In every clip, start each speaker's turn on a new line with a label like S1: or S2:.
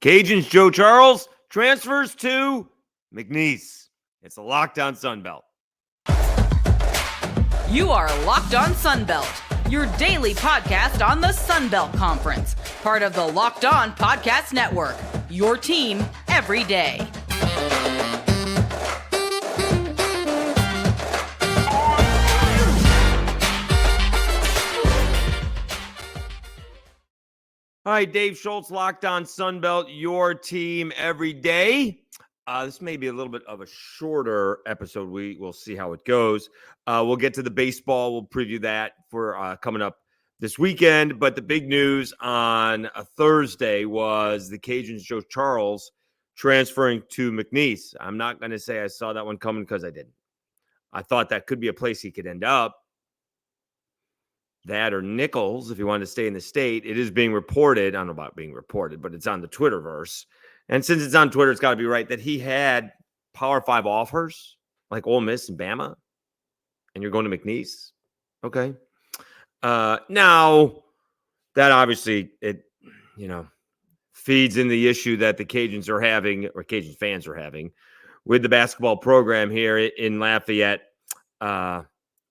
S1: Cajuns Joe Charles transfers to McNeese. It's a Locked On Sunbelt.
S2: You are Locked On Sunbelt, your daily podcast on the Sunbelt Conference, part of the Locked On Podcast Network, your team every day.
S1: All right, Dave Schultz, Locked On Sunbelt, your team every day. This may be a little bit of a shorter episode. We will see how it goes. We'll get to the baseball. We'll preview that for coming up this weekend. But the big news on a Thursday was the Cajuns Joe Charles transferring to McNeese. I'm not going to say I saw that one coming because I didn't. I thought that could be a place he could end up. That or Nichols, if he wanted to stay in the state. It is being reported. I don't know about being reported, but it's on the Twitterverse. And since it's on Twitter, it's got to be right that he had Power 5 offers like Ole Miss and Bama, and you're going to McNeese. Okay. Now, that obviously, it, feeds in the issue that the Cajuns are having, or Cajun fans are having, with the basketball program here in Lafayette.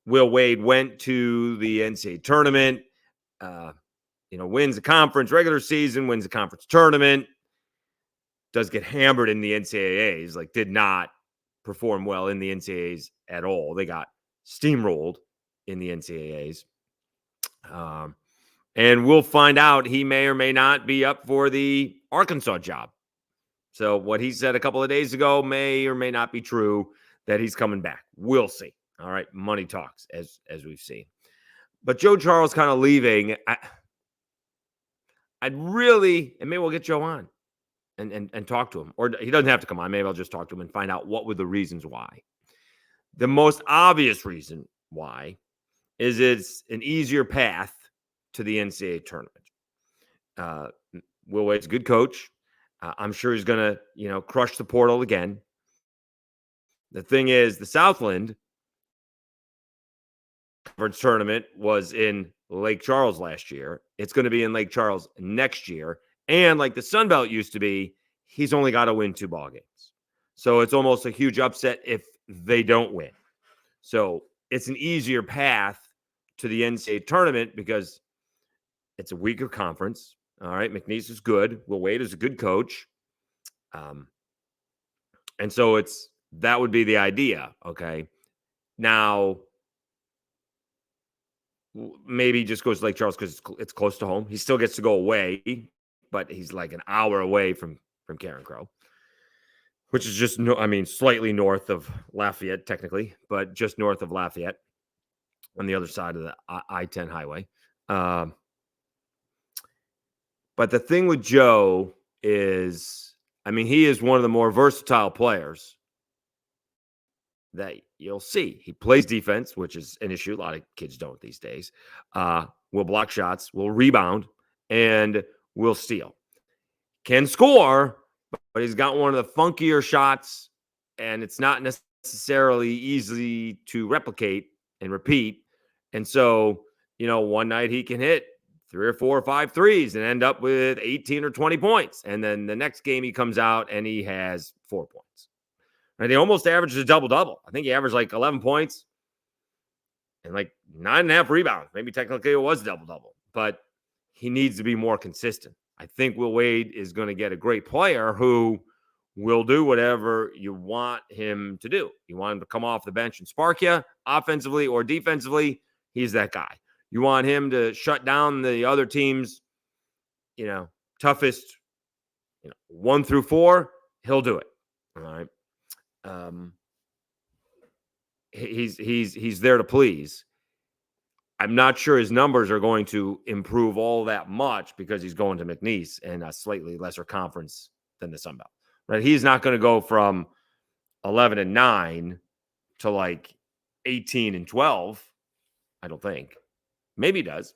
S1: Will Wade went to the NCAA tournament, wins the conference regular season, wins the conference tournament, does get hammered in the NCAAs, did not perform well in the NCAAs at all. They got steamrolled in the NCAAs. And we'll find out he may or may not be up for the Arkansas job. So what he said a couple of days ago may or may not be true that he's coming back. We'll see. All right, money talks, as we've seen. But Joe Charles kind of leaving. I'd really, and maybe we'll get Joe on and talk to him. Or he doesn't have to come on. Maybe I'll just talk to him and find out what were the reasons why. The most obvious reason why is it's an easier path to the NCAA tournament. Will Wade's a good coach. I'm sure he's going to, crush the portal again. The thing is, the Southland Conference tournament was in Lake Charles last year. It's going to be in Lake Charles next year. And like the Sun Belt used to be, he's only got to win 2 ball games. So it's almost a huge upset if they don't win. So it's an easier path to the NCAA tournament because it's a weaker conference. All right. McNeese is good. Will Wade is a good coach. And so that would be the idea. Okay. Now, maybe he just goes to Lake Charles because it's close to home. He still gets to go away, but he's like an hour away from Karen Crow, which is just, slightly north of Lafayette, technically, but just north of Lafayette on the other side of the I-10 highway. But the thing with Joe is, he is one of the more versatile players that you'll see. He plays defense, which is an issue. A lot of kids don't these days. Will block shots, will rebound, and will steal. Can score, but he's got one of the funkier shots, and it's not necessarily easy to replicate and repeat. And so, one night he can hit 3 or 4 or 5 threes and end up with 18 or 20 points. And then the next game he comes out and he has 4 points. And he almost averages a double-double. I think he averaged 11 points and 9.5 rebounds. Maybe technically it was double-double, but he needs to be more consistent. I think Will Wade is going to get a great player who will do whatever you want him to do. You want him to come off the bench and spark you offensively or defensively. He's that guy. You want him to shut down the other team's, toughest, 1 through 4. He'll do it. All right. He's there to please. I'm not sure his numbers are going to improve all that much because he's going to McNeese and a slightly lesser conference than the Sun Belt. Right? He's not going to go from 11-9 to 18-12. I don't think. Maybe he does.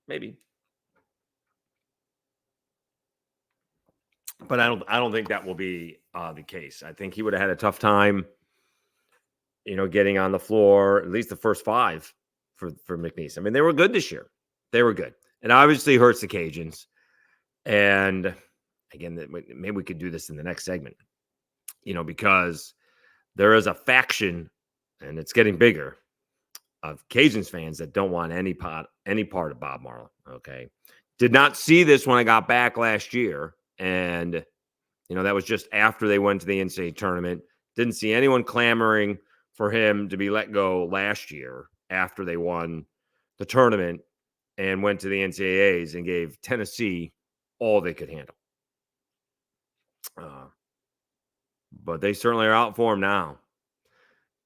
S1: Maybe. But I don't think that will be the case. I think he would have had a tough time, getting on the floor, at least the first 5 for McNeese. They were good this year. They were good. And obviously hurts the Cajuns. And again, maybe we could do this in the next segment, because there is a faction, and it's getting bigger, of Cajuns fans that don't want any part of Bob Marley. Okay. Did not see this when I got back last year. And, that was just after they went to the NCAA tournament. Didn't see anyone clamoring for him to be let go last year after they won the tournament and went to the NCAAs and gave Tennessee all they could handle. But they certainly are out for him now.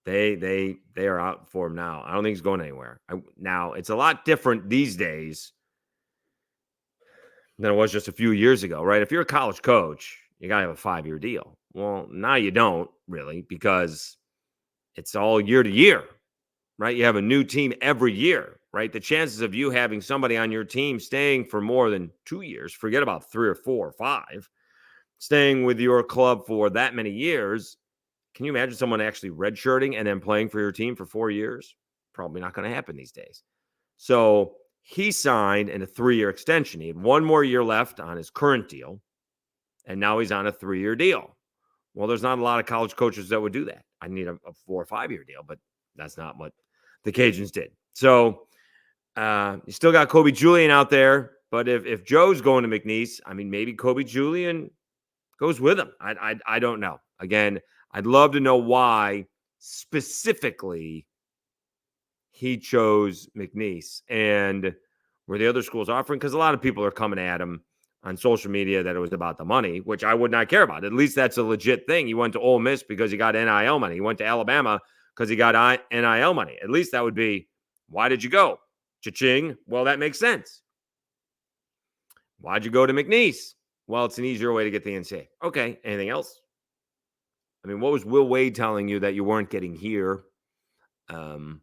S1: They are out for him now. I don't think he's going anywhere. Now, it's a lot different these days than it was just a few years ago, right? If you're a college coach, you got to have a 5-year deal. Well, now you don't really, because it's all year to year, right? You have a new team every year, right? The chances of you having somebody on your team staying for more than 2 years, forget about 3 or 4 or 5, staying with your club for that many years. Can you imagine someone actually redshirting and then playing for your team for 4 years? Probably not going to happen these days. So he signed in a 3-year extension. He had 1 more year left on his current deal, and now he's on a 3-year deal. Well, there's not a lot of college coaches that would do that. I need a 4 or 5-year deal, but that's not what the Cajuns did. So you still got Kobe Julian out there, but if Joe's going to McNeese, maybe Kobe Julian goes with him. I don't know. Again, I'd love to know why specifically he chose McNeese and were the other schools offering, because a lot of people are coming at him on social media that it was about the money, which I would not care about. At least that's a legit thing. He went to Ole Miss because he got NIL money. He went to Alabama because he got NIL money. At least that would be, why did you go? Cha-ching. Well, that makes sense. Why'd you go to McNeese? Well, it's an easier way to get the NCAA. Okay. Anything else? What was Will Wade telling you that you weren't getting here? So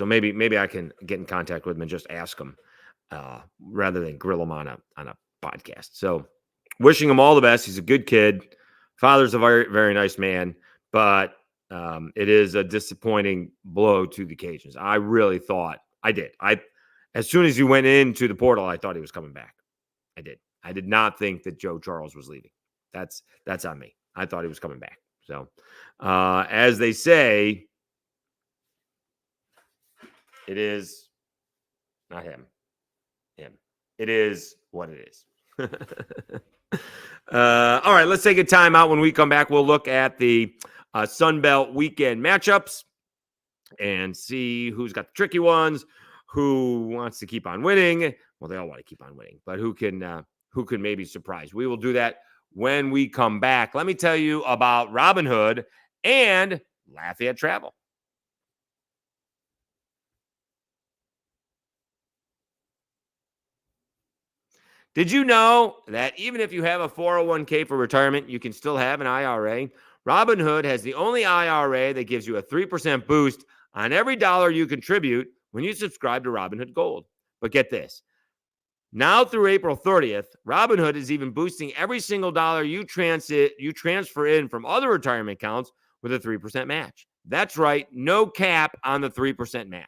S1: maybe I can get in contact with him and just ask him rather than grill him on a podcast. So wishing him all the best. He's a good kid. Father's a very, very nice man, but it is a disappointing blow to the Cajuns. I really thought as soon as he went into the portal, I thought he was coming back. I did not think that Joe Charles was leaving. That's on me. I thought he was coming back. So as they say, it is not him. It is what it is. All right, let's take a time out. When we come back, we'll look at the Sun Belt weekend matchups and see who's got the tricky ones, who wants to keep on winning. Well, they all want to keep on winning, but who can maybe surprise. We will do that when we come back. Let me tell you about Robinhood and Lafayette Travel. Did you know that even if you have a 401k for retirement, you can still have an IRA? Robinhood has the only IRA that gives you a 3% boost on every dollar you contribute when you subscribe to Robinhood Gold. But get this. Now through April 30th, Robinhood is even boosting every single dollar you transfer in from other retirement accounts with a 3% match. That's right, no cap on the 3% match.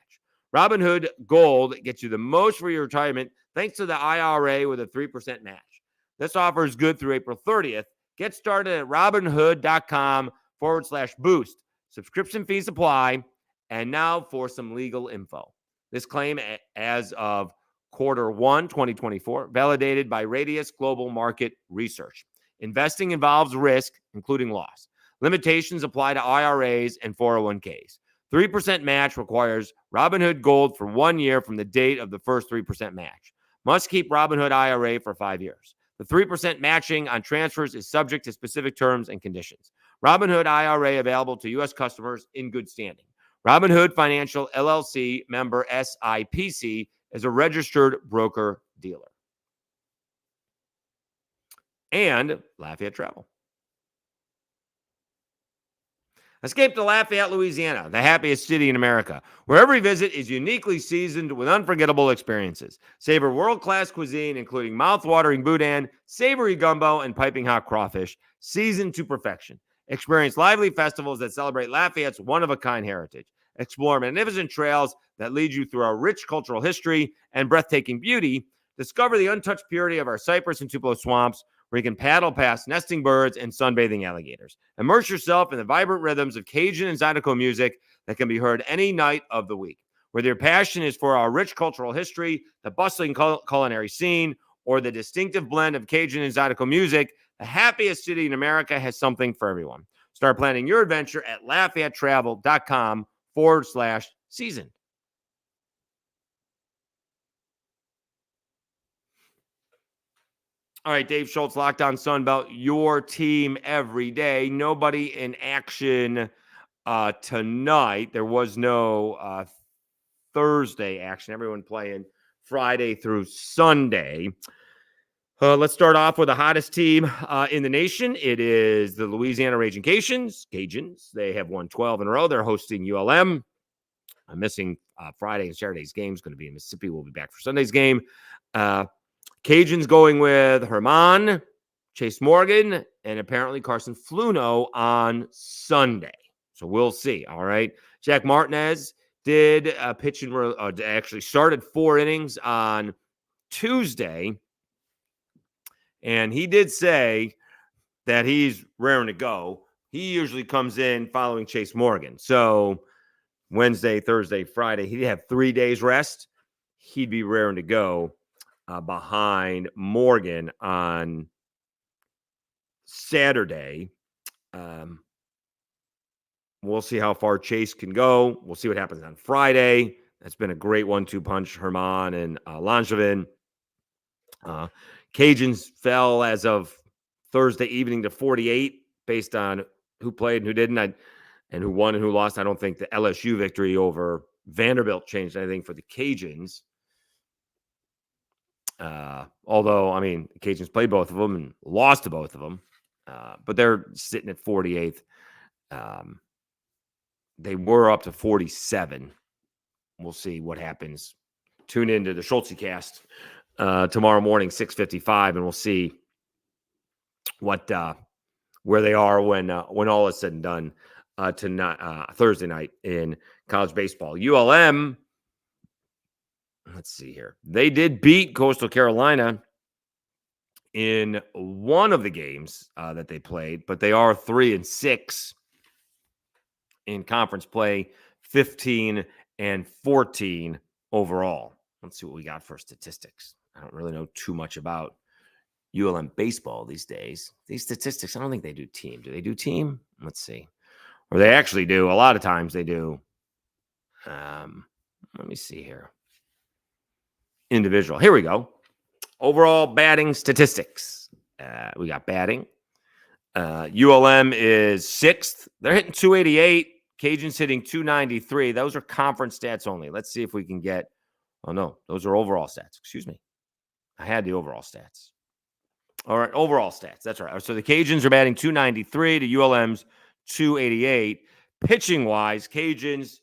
S1: Robinhood Gold gets you the most for your retirement thanks to the IRA with a 3% match. This offer is good through April 30th. Get started at Robinhood.com/boost. Subscription fees apply. And now for some legal info. This claim as of Q1 2024, validated by Radius Global Market Research. Investing involves risk, including loss. Limitations apply to IRAs and 401ks. 3% match requires Robinhood Gold for 1 year from the date of the first 3% match. Must keep Robinhood IRA for 5 years. The 3% matching on transfers is subject to specific terms and conditions. Robinhood IRA available to U.S. customers in good standing. Robinhood Financial LLC member SIPC is a registered broker-dealer. And Lafayette Travel. Escape to Lafayette, Louisiana, the happiest city in America, where every visit is uniquely seasoned with unforgettable experiences. Savor world-class cuisine, including mouth-watering boudin, savory gumbo, and piping hot crawfish, seasoned to perfection. Experience lively festivals that celebrate Lafayette's one-of-a-kind heritage. Explore magnificent trails that lead you through our rich cultural history and breathtaking beauty. Discover the untouched purity of our cypress and Tupelo swamps, where you can paddle past nesting birds and sunbathing alligators. Immerse yourself in the vibrant rhythms of Cajun and Zydeco music that can be heard any night of the week. Whether your passion is for our rich cultural history, the bustling culinary scene, or the distinctive blend of Cajun and Zydeco music, the happiest city in America has something for everyone. Start planning your adventure at LafayetteTravel.com/season. All right, Dave Schultz, Locked On Sunbelt, your team every day. Nobody in action tonight. There was no Thursday action. Everyone playing Friday through Sunday. Let's start off with the hottest team in the nation. It is the Louisiana Raging Cajuns. They have won 12 in a row. They're hosting ULM. I'm missing Friday and Saturday's games. Going to be in Mississippi. We'll be back for Sunday's game. Cajuns going with Herman, Chase Morgan, and apparently Carson Fluno on Sunday. So we'll see. All right. Jack Martinez did pitch and actually started 4 innings on Tuesday. And he did say that he's raring to go. He usually comes in following Chase Morgan. So Wednesday, Thursday, Friday, he'd have 3 days rest. He'd be raring to go behind Morgan on Saturday. We'll see how far Chase can go. We'll see what happens on Friday. That's been a great 1-2 punch, Herman and Langevin. Cajuns fell as of Thursday evening to 48 based on who played and who didn't, and who won and who lost. I don't think the LSU victory over Vanderbilt changed anything for the Cajuns. Although, I mean, the Cajuns played both of them and lost to both of them. But they're sitting at 48th. They were up to 47. We'll see what happens. Tune into the Schultze cast tomorrow morning, 6:55, and we'll see what where they are when all is said and done Thursday night in college baseball. ULM, let's see here. They did beat Coastal Carolina in one of the games that they played, but they are 3-6 in conference play, 15-14 overall. Let's see what we got for statistics. I don't really know too much about ULM baseball these days. These statistics, I don't think they do team. Do they do team? Let's see. Or they actually do. A lot of times they do. Let me see here. Individual. Here we go. Overall batting statistics. We got batting. ULM is 6th. They're hitting 288. Cajuns hitting 293. Those are conference stats only. Let's see if we can get. Oh, no. Those are overall stats. Excuse me. I had the overall stats. All right. Overall stats. That's right. So the Cajuns are batting 293 to ULM's 288. Pitching-wise, Cajuns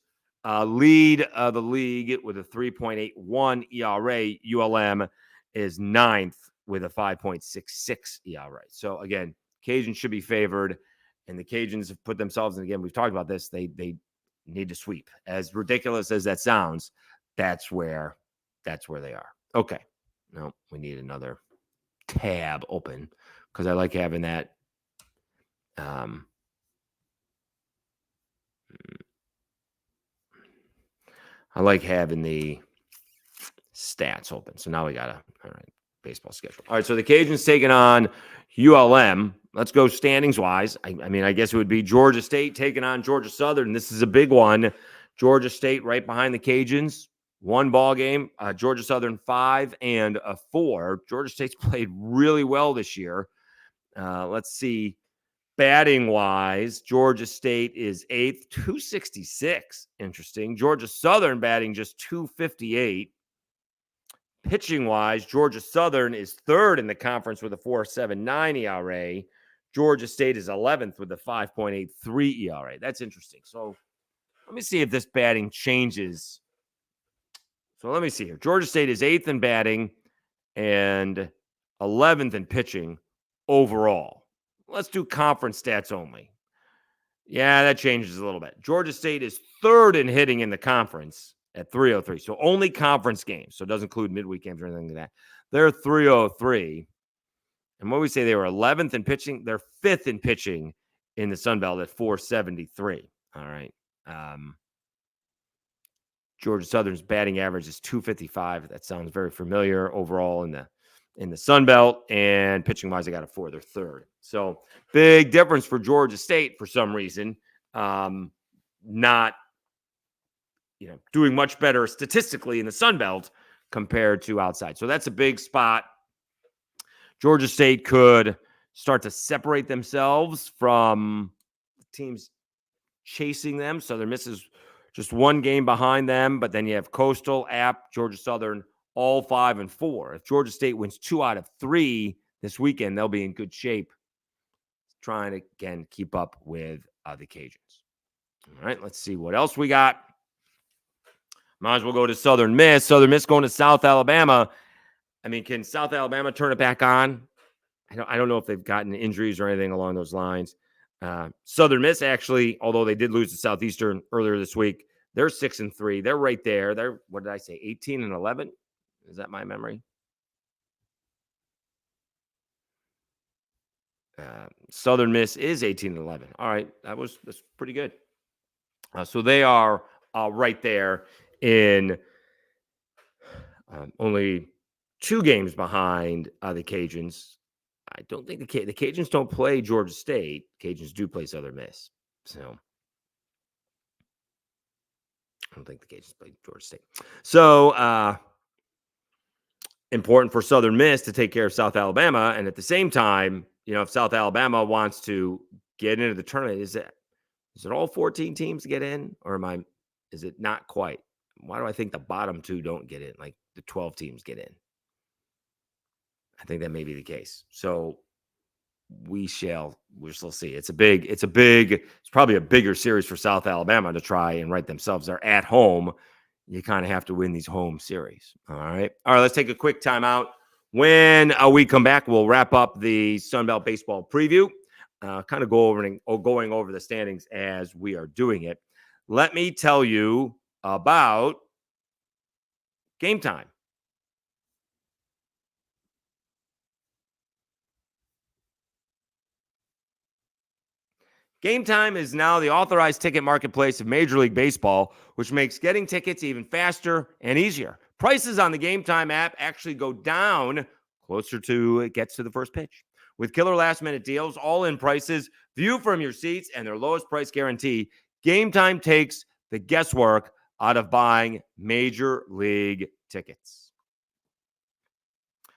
S1: lead the league with a 3.81 ERA. ULM is 9th with a 5.66 ERA. So, again, Cajuns should be favored, and the Cajuns have put themselves in, again, we've talked about this, they need to sweep. As ridiculous as that sounds, that's where they are. Okay. No, we need another tab open because I like having that. I like having the stats open. So now we got all right, baseball schedule. All right, so the Cajuns taking on ULM. Let's go standings wise. I mean, I guess it would be Georgia State taking on Georgia Southern. This is a big one. Georgia State right behind the Cajuns. 1 ball game. Georgia Southern 5-4. Georgia State's played really well this year. Let's see. Batting wise, Georgia State is 8th, 266. Interesting. Georgia Southern batting just 258. Pitching wise, Georgia Southern is 3rd in the conference with a 4.79 ERA. Georgia State is 11th with a 5.83 ERA. That's interesting. So let me see if this batting changes. So let me see here. Georgia State is 8th in batting and 11th in pitching overall. Let's do conference stats only. Yeah, that changes a little bit. Georgia State is 3rd in hitting in the conference at 303. So only conference games. So it doesn't include midweek games or anything like that. They're 303. And what we say, they were 11th in pitching. They're 5th in pitching in the Sun Belt at 473. All right. Georgia Southern's batting average is 255. That sounds very familiar overall in the Sun Belt. And pitching wise, they got a 4. They're 3rd. So big difference for Georgia State for some reason. Not doing much better statistically in the Sun Belt compared to outside. So that's a big spot. Georgia State could start to separate themselves from teams chasing them. Southern Miss is just one game behind them, but then you have Coastal, App, Georgia Southern, all 5 and 4. If Georgia State wins 2 out of 3 this weekend, they'll be in good shape trying to, again, keep up with the Cajuns. All right, let's see what else we got. Might as well go to Southern Miss. Southern Miss going to South Alabama. I mean, can South Alabama turn it back on? I don't know if they've gotten injuries or anything along those lines. Southern Miss, actually, although they did lose to Southeastern earlier this week, they're 6 and 3. They're right there. They're, what did I say, 18 and 11? Is that my memory? Southern Miss is 18 and 11. All right, that's pretty good. So they are right there in only 2 games behind the Cajuns. I don't think the Cajuns don't play Georgia State. Cajuns do play Southern Miss. So I don't think the Cajuns play Georgia State. So important for Southern Miss to take care of South Alabama. And at the same time, if South Alabama wants to get into the tournament, is it all 14 teams get in? Or is it not quite? Why do I think the bottom 2 don't get in? Like the 12 teams get in. I think that may be the case. So we'll still see. It's probably a bigger series for South Alabama to try and right themselves. They're at home. You kind of have to win these home series. All right. Let's take a quick timeout. When we come back, we'll wrap up the Sun Belt baseball preview. Kind of going over the standings as we are doing it. Let me tell you about Gametime. Gametime is now the authorized ticket marketplace of Major League Baseball, which makes getting tickets even faster and easier. Prices on the Gametime app actually go down closer to it gets to the first pitch. With killer last-minute deals, all-in prices, view from your seats, and their lowest price guarantee, Gametime takes the guesswork out of buying Major League tickets.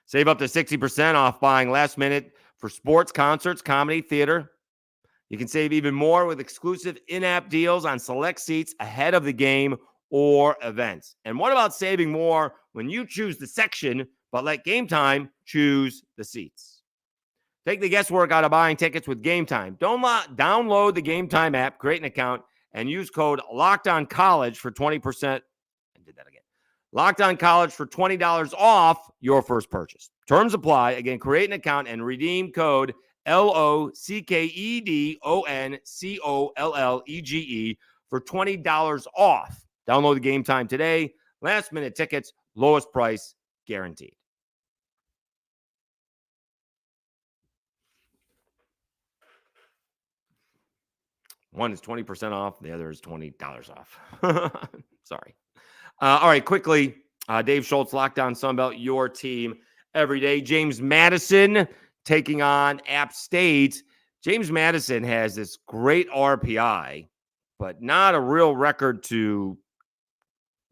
S1: Save up to 60% off buying last minute for sports, concerts, comedy, theater. You can save even more with exclusive in-app deals on select seats ahead of the game or events. And what about saving more when you choose the section, but let Gametime choose the seats? Take the guesswork out of buying tickets with Gametime. Download the Gametime app, create an account, and use code LOCKEDONCollege for 20%. I did that again. LOCKEDONCollege for $20 off your first purchase. Terms apply. Again, create an account and redeem code LOCKEDONCOLLEGE for $20 off. Download the Gametime today. Last minute tickets, lowest price guaranteed. One is 20% off. The other is $20 off. Sorry. All right, quickly. Dave Schultz, Lockdown Sunbelt, your team every day. James Madison taking on App State. James Madison has this great RPI, but not a real record to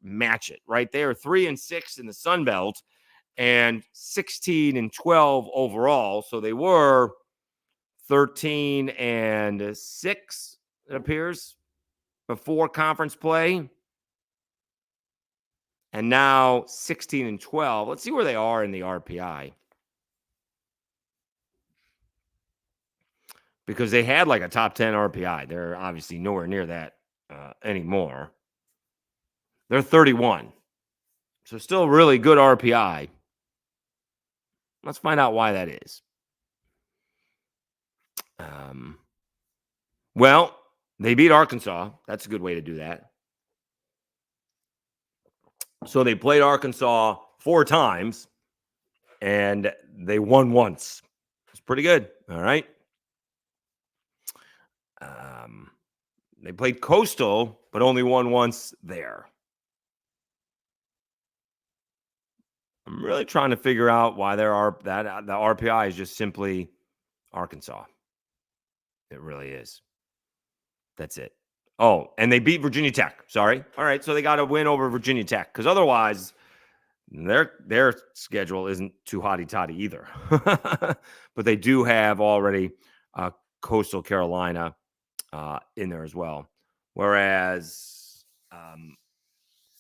S1: match it, right? They are 3-6 in the Sun Belt and 16-12 overall. So they were 13-6, it appears, before conference play. And now 16-12. Let's see where they are in the RPI. Because they had like a top 10 RPI. They're obviously nowhere near that anymore. They're 31. So still really good RPI. Let's find out why that is. Well, they beat Arkansas. That's a good way to do that. So they played Arkansas 4 times. and they won once. It's pretty good. All right. They played Coastal, but only won once there. I'm really trying to figure out why the RPI is just simply Arkansas. It really is. That's it. Oh, and they beat Virginia Tech. Sorry. All right, so they got a win over Virginia Tech because otherwise their schedule isn't too hotty-toddy either. But they do have already Coastal Carolina in there as well. Whereas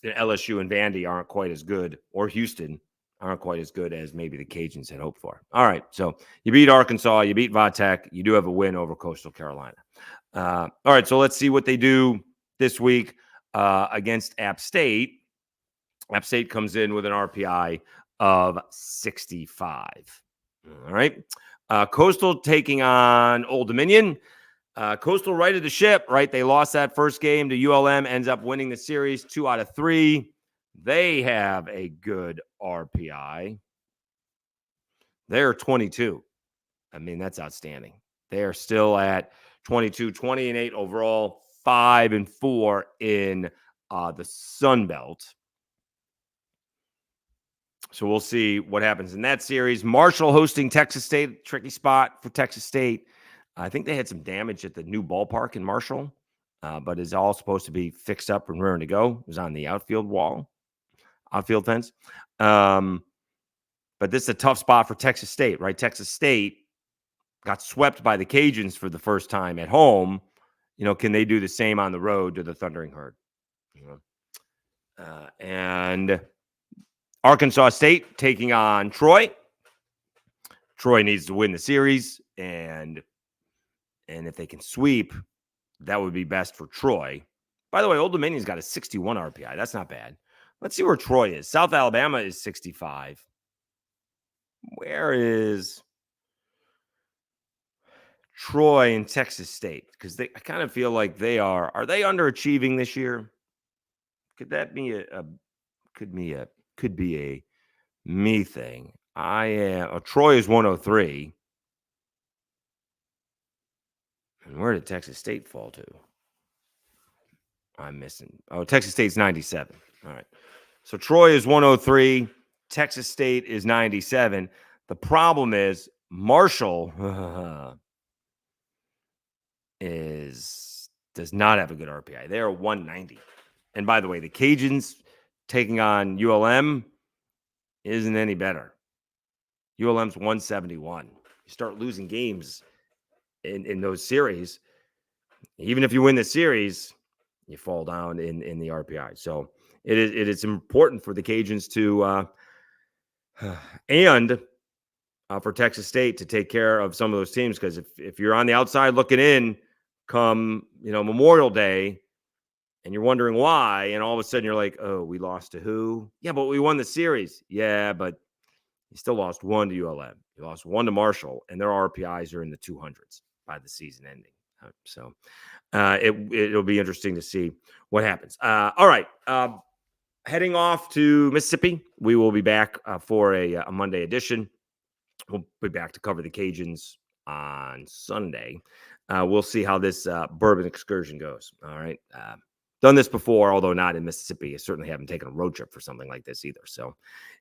S1: LSU and Vandy aren't quite as good, or Houston aren't quite as good as maybe the Cajuns had hoped for. All right, so you beat Arkansas, you beat Va-Tech, you do have a win over Coastal Carolina. All right, so let's see what they do this week against App State. App State comes in with an RPI of 65. All right. Coastal taking on Old Dominion. Coastal righted the ship, right? They lost that first game to ULM, ends up winning the series 2 out of 3. They have a good RPI. They're 22. I mean, that's outstanding. They're still at 22, 20-8 overall, 5-4 in the Sun Belt. So we'll see what happens in that series. Marshall hosting Texas State, tricky spot for Texas State. I think they had some damage at the new ballpark in Marshall, but it's all supposed to be fixed up and raring to go. It was on the outfield fence. But this is a tough spot for Texas State, right? Texas State got swept by the Cajuns for the first time at home. Can they do the same on the road to the Thundering Herd? And Arkansas State taking on Troy. Troy needs to win the series, and if they can sweep, that would be best for Troy. By the way, Old Dominion's got a 61 RPI. That's not bad. Let's see where Troy is. South Alabama is 65. Where is Troy and Texas State? Because I kind of feel like are they underachieving this year? Could that be could be a me thing? Troy is 103. And where did Texas State fall to? I'm missing. Oh, Texas State's 97. All right. So Troy is 103. Texas State is 97. The problem is Marshall does not have a good RPI. They are 190. And by the way, the Cajuns taking on ULM isn't any better. ULM's 171. You start losing games in those series. Even if you win the series, you fall down in the RPI. So it is important for the Cajuns to and for Texas State to take care of some of those teams, because if you're on the outside looking in come Memorial Day and you're wondering why, and all of a sudden you're like, oh, we lost to who? Yeah, but we won the series. Yeah, but you still lost 1 to ULM. You lost 1 to Marshall, and their RPIs are in the 200s by the season ending. So it'll be interesting to see what happens. All right. Heading off to Mississippi, we will be back for a Monday edition. We'll be back to cover the Cajuns on Sunday. We'll see how this bourbon excursion goes. All right. Done this before, although not in Mississippi. I certainly haven't taken a road trip for something like this either. So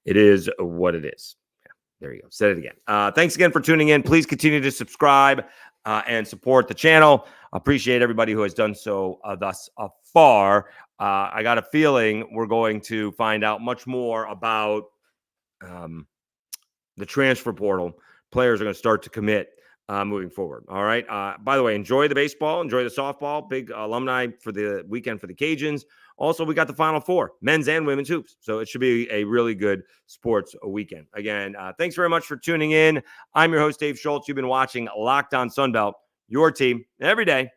S1: it is what it is. Yeah, there you go. Said it again. Thanks again for tuning in. Please continue to subscribe and support the channel. Appreciate everybody who has done so thus far. I got a feeling we're going to find out much more about the transfer portal. Players are going to start to commit moving forward. All right. By the way, enjoy the baseball, enjoy the softball. Big alumni for the weekend for the Cajuns. Also, we got the Final Four, men's and women's hoops. So it should be a really good sports weekend. Again, thanks very much for tuning in. I'm your host, Dave Schultz. You've been watching Locked On Sunbelt, your team every day,